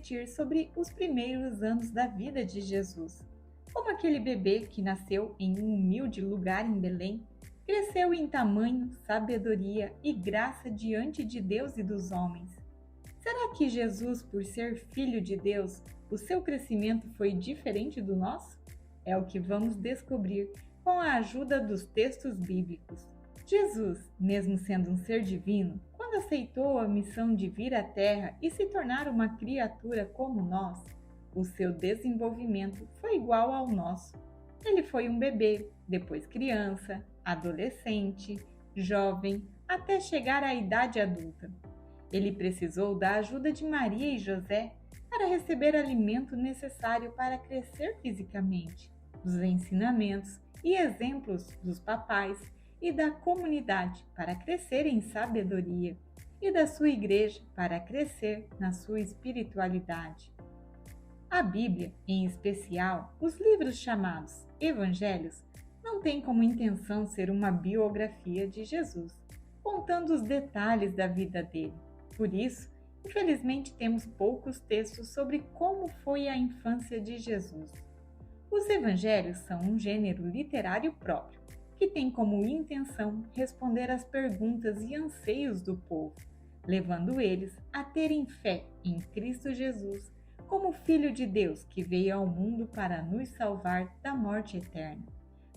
refletir sobre os primeiros anos da vida de Jesus. Como aquele bebê que nasceu em um humilde lugar em Belém, cresceu em tamanho, sabedoria e graça diante de Deus e dos homens. Será que Jesus, por ser filho de Deus, o seu crescimento foi diferente do nosso? É o que vamos descobrir com a ajuda dos textos bíblicos. Jesus, mesmo sendo um ser divino, quando aceitou a missão de vir à Terra e se tornar uma criatura como nós, o seu desenvolvimento foi igual ao nosso. Ele foi um bebê, depois criança, adolescente, jovem, até chegar à idade adulta. Ele precisou da ajuda de Maria e José para receber alimento necessário para crescer fisicamente, dos ensinamentos e exemplos dos papais e da comunidade para crescer em sabedoria, e da sua igreja para crescer na sua espiritualidade. A Bíblia, em especial, os livros chamados Evangelhos, não tem como intenção ser uma biografia de Jesus, contando os detalhes da vida dele. Por isso, infelizmente, temos poucos textos sobre como foi a infância de Jesus. Os evangelhos são um gênero literário próprio, que tem como intenção responder às perguntas e anseios do povo, levando eles a terem fé em Cristo Jesus como Filho de Deus que veio ao mundo para nos salvar da morte eterna.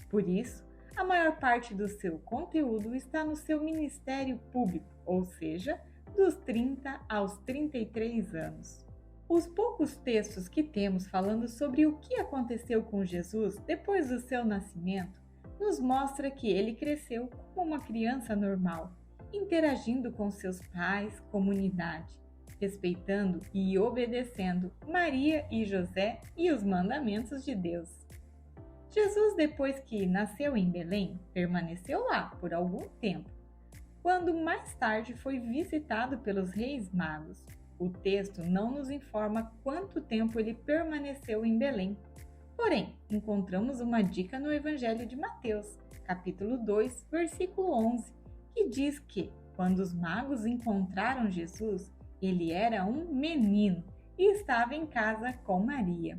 Por isso, a maior parte do seu conteúdo está no seu ministério público, ou seja, dos 30 aos 33 anos. Os poucos textos que temos falando sobre o que aconteceu com Jesus depois do seu nascimento nos mostra que ele cresceu como uma criança normal, interagindo com seus pais, comunidade, respeitando e obedecendo Maria e José e os mandamentos de Deus. Jesus, depois que nasceu em Belém, permaneceu lá por algum tempo, quando mais tarde foi visitado pelos reis magos. O texto não nos informa quanto tempo ele permaneceu em Belém. Porém, encontramos uma dica no Evangelho de Mateus, capítulo 2, versículo 11, que diz que, quando os magos encontraram Jesus, ele era um menino e estava em casa com Maria.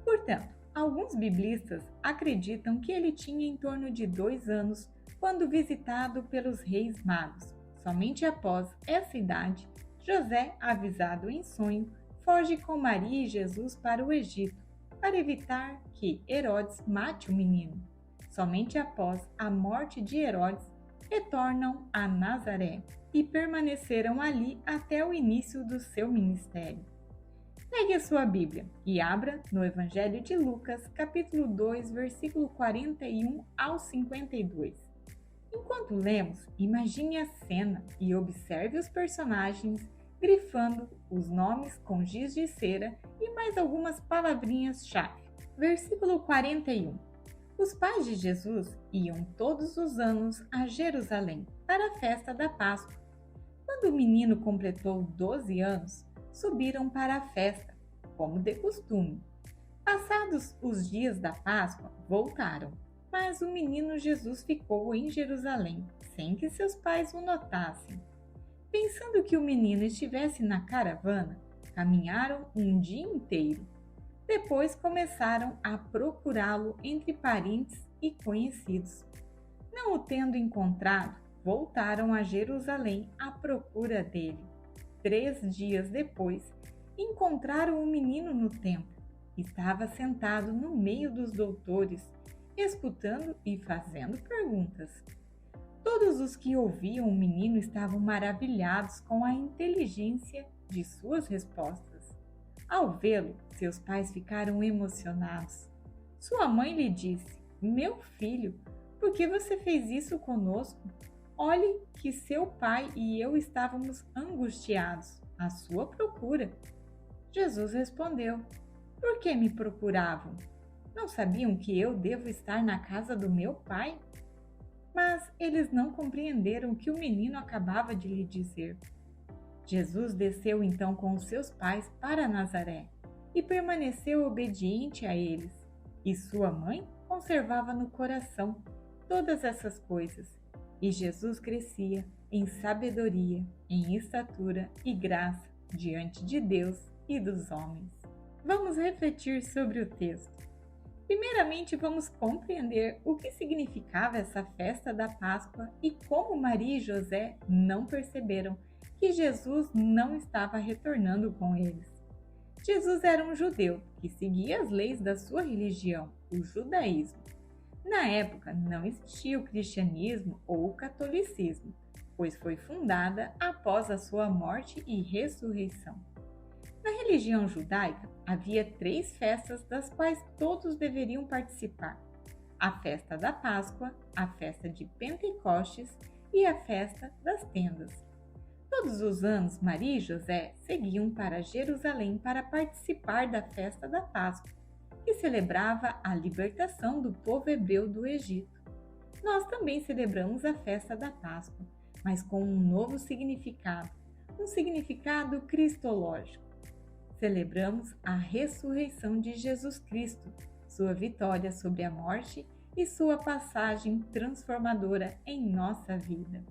Portanto, alguns biblistas acreditam que ele tinha em torno de 2 anos quando visitado pelos reis magos. Somente após essa idade, José, avisado em sonho, foge com Maria e Jesus para o Egito, para evitar que Herodes mate o menino. Somente após a morte de Herodes, retornam a Nazaré e permaneceram ali até o início do seu ministério. Pegue a sua Bíblia e abra no Evangelho de Lucas, capítulo 2, versículo 41 ao 52. Enquanto lemos, imagine a cena e observe os personagens grifando os nomes com giz de cera e mais algumas palavrinhas-chave. Versículo 41. Os pais de Jesus iam todos os anos a Jerusalém para a festa da Páscoa. Quando o menino completou 12 anos, subiram para a festa, como de costume. Passados os dias da Páscoa, voltaram, mas o menino Jesus ficou em Jerusalém, sem que seus pais o notassem. Pensando que o menino estivesse na caravana, caminharam um dia inteiro. Depois começaram a procurá-lo entre parentes e conhecidos. Não o tendo encontrado, voltaram a Jerusalém à procura dele. 3 dias depois, encontraram o menino no templo. Estava sentado no meio dos doutores, escutando e fazendo perguntas. Todos os que ouviam o menino estavam maravilhados com a inteligência de suas respostas. Ao vê-lo, seus pais ficaram emocionados. Sua mãe lhe disse: "Meu filho, por que você fez isso conosco? Olhe que seu pai e eu estávamos angustiados à sua procura." Jesus respondeu: "Por que me procuravam? Não sabiam que eu devo estar na casa do meu pai?" Mas eles não compreenderam o que o menino acabava de lhe dizer. Jesus desceu então com os seus pais para Nazaré e permaneceu obediente a eles. E sua mãe conservava no coração todas essas coisas. E Jesus crescia em sabedoria, em estatura e graça diante de Deus e dos homens. Vamos refletir sobre o texto. Primeiramente, vamos compreender o que significava essa festa da Páscoa e como Maria e José não perceberam que Jesus não estava retornando com eles. Jesus era um judeu que seguia as leis da sua religião, o judaísmo. Na época, não existia o cristianismo ou o catolicismo, pois foi fundada após a sua morte e ressurreição. Na religião judaica, havia 3 festas das quais todos deveriam participar: a festa da Páscoa, a festa de Pentecostes e a festa das tendas. Todos os anos, Maria e José seguiam para Jerusalém para participar da festa da Páscoa, que celebrava a libertação do povo hebreu do Egito. Nós também celebramos a festa da Páscoa, mas com um novo significado, um significado cristológico. Celebramos a ressurreição de Jesus Cristo, sua vitória sobre a morte e sua passagem transformadora em nossa vida.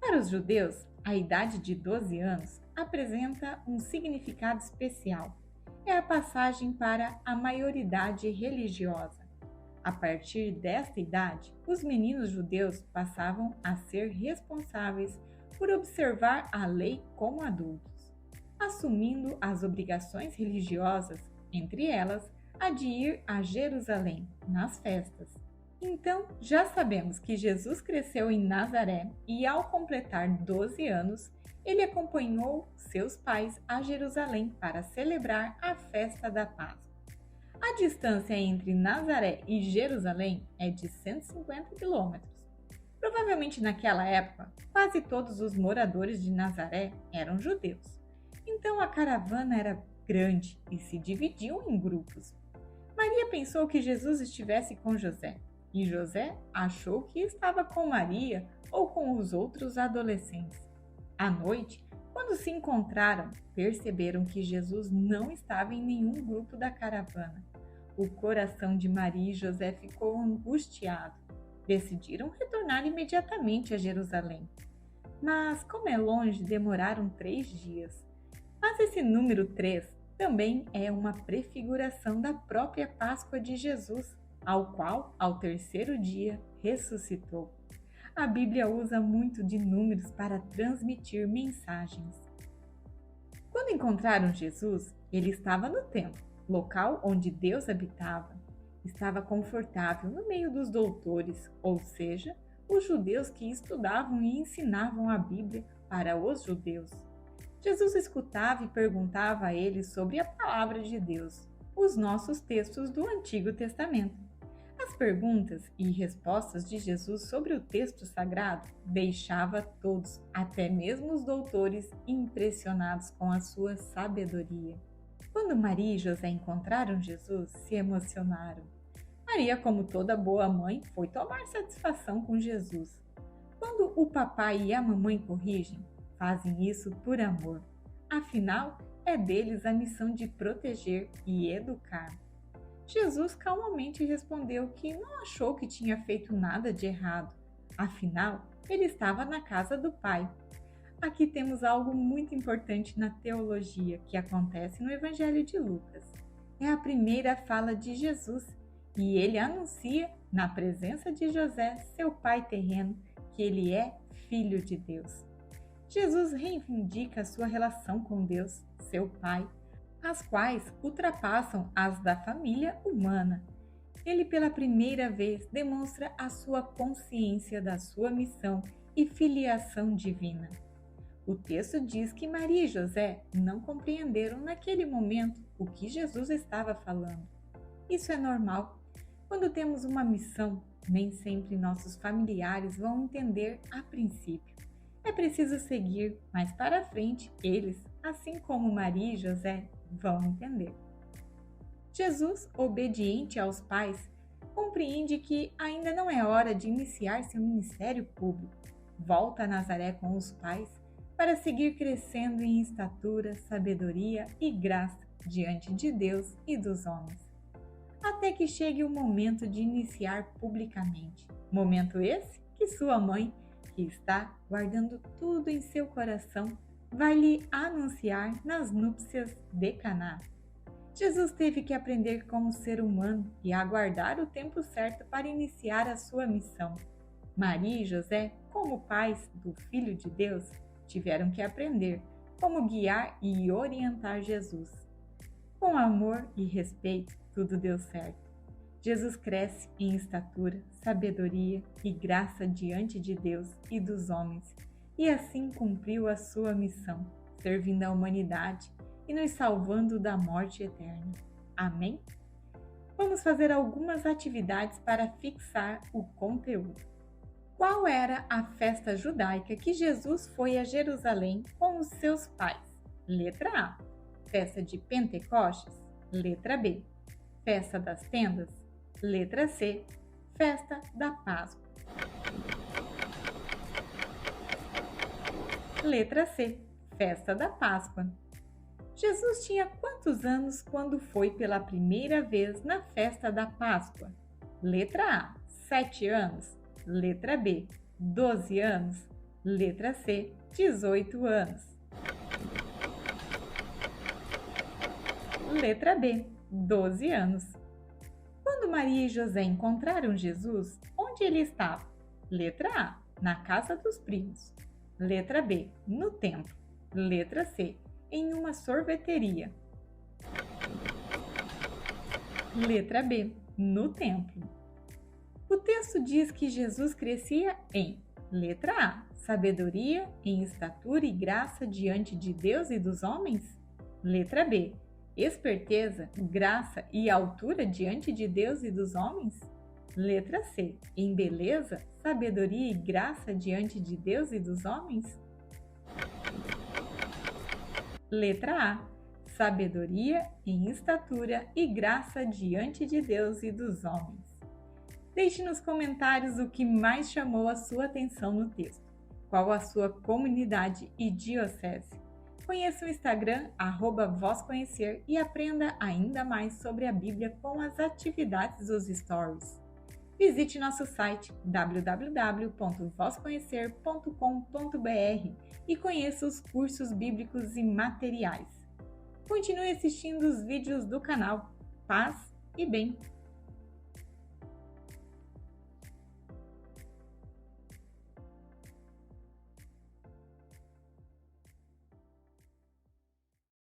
Para os judeus, a idade de 12 anos apresenta um significado especial. É a passagem para a maioridade religiosa. A partir desta idade, os meninos judeus passavam a ser responsáveis por observar a lei como adultos, assumindo as obrigações religiosas, entre elas a de ir a Jerusalém nas festas. Então, já sabemos que Jesus cresceu em Nazaré e, ao completar 12 anos, ele acompanhou seus pais a Jerusalém para celebrar a festa da Páscoa. A distância entre Nazaré e Jerusalém é de 150 quilômetros. Provavelmente naquela época, quase todos os moradores de Nazaré eram judeus. Então a caravana era grande e se dividiam em grupos. Maria pensou que Jesus estivesse com José, e José achou que estava com Maria ou com os outros adolescentes. À noite, quando se encontraram, perceberam que Jesus não estava em nenhum grupo da caravana. O coração de Maria e José ficou angustiado. Decidiram retornar imediatamente a Jerusalém. Mas, como é longe, demoraram 3 dias. Mas esse número 3 também é uma prefiguração da própria Páscoa de Jesus, ao qual, ao 3º dia, ressuscitou. A Bíblia usa muito de números para transmitir mensagens. Quando encontraram Jesus, ele estava no templo, local onde Deus habitava. Estava confortável no meio dos doutores, ou seja, os judeus que estudavam e ensinavam a Bíblia para os judeus. Jesus escutava e perguntava a eles sobre a palavra de Deus, os nossos textos do Antigo Testamento. As perguntas e respostas de Jesus sobre o texto sagrado deixava todos, até mesmo os doutores, impressionados com a sua sabedoria. Quando Maria e José encontraram Jesus, se emocionaram. Maria, como toda boa mãe, foi tomar satisfação com Jesus. Quando o papai e a mamãe corrigem, fazem isso por amor. Afinal, é deles a missão de proteger e educar. Jesus calmamente respondeu que não achou que tinha feito nada de errado. Afinal, ele estava na casa do Pai. Aqui temos algo muito importante na teologia que acontece no Evangelho de Lucas. É a primeira fala de Jesus e ele anuncia, na presença de José, seu pai terreno, que ele é Filho de Deus. Jesus reivindica a sua relação com Deus, seu Pai, as quais ultrapassam as da família humana. Ele, pela primeira vez, demonstra a sua consciência da sua missão e filiação divina. O texto diz que Maria e José não compreenderam naquele momento o que Jesus estava falando. Isso é normal. Quando temos uma missão, nem sempre nossos familiares vão entender a princípio. É preciso seguir, mas para frente eles, assim como Maria e José, vão entender. Jesus, obediente aos pais, compreende que ainda não é hora de iniciar seu ministério público. Volta a Nazaré com os pais para seguir crescendo em estatura, sabedoria e graça diante de Deus e dos homens. Até que chegue o momento de iniciar publicamente. Momento esse que sua mãe, que está guardando tudo em seu coração, vai lhe anunciar nas núpcias de Caná. Jesus teve que aprender como ser humano e aguardar o tempo certo para iniciar a sua missão. Maria e José, como pais do Filho de Deus, tiveram que aprender como guiar e orientar Jesus. Com amor e respeito, tudo deu certo. Jesus cresce em estatura, sabedoria e graça diante de Deus e dos homens, e assim cumpriu a sua missão, servindo a humanidade e nos salvando da morte eterna. Amém? Vamos fazer algumas atividades para fixar o conteúdo. Qual era a festa judaica que Jesus foi a Jerusalém com os seus pais? Letra A. Festa de Pentecostes? Letra B. Festa das Tendas? Letra C. Festa da Páscoa. Letra C. Festa da Páscoa. Jesus tinha quantos anos quando foi pela primeira vez na festa da Páscoa? Letra A. 7 anos. Letra B. 12 anos. Letra C. 18 anos. Letra B. 12 anos. Quando Maria e José encontraram Jesus, onde ele estava? Letra A. Na casa dos primos. Letra B. No templo. Letra C. Em uma sorveteria. Letra B. No templo. O texto diz que Jesus crescia em: letra A. Sabedoria, em estatura e graça diante de Deus e dos homens. Letra B. Esperteza, graça e altura diante de Deus e dos homens. Letra C. Em beleza, sabedoria e graça diante de Deus e dos homens. Letra A. Sabedoria, em estatura e graça diante de Deus e dos homens. Deixe nos comentários o que mais chamou a sua atenção no texto. Qual a sua comunidade e diocese? Conheça o Instagram @vozconhecer e aprenda ainda mais sobre a Bíblia com as atividades dos stories. Visite nosso site www.vozconhecer.com.br e conheça os cursos bíblicos e materiais. Continue assistindo os vídeos do canal. Paz e bem!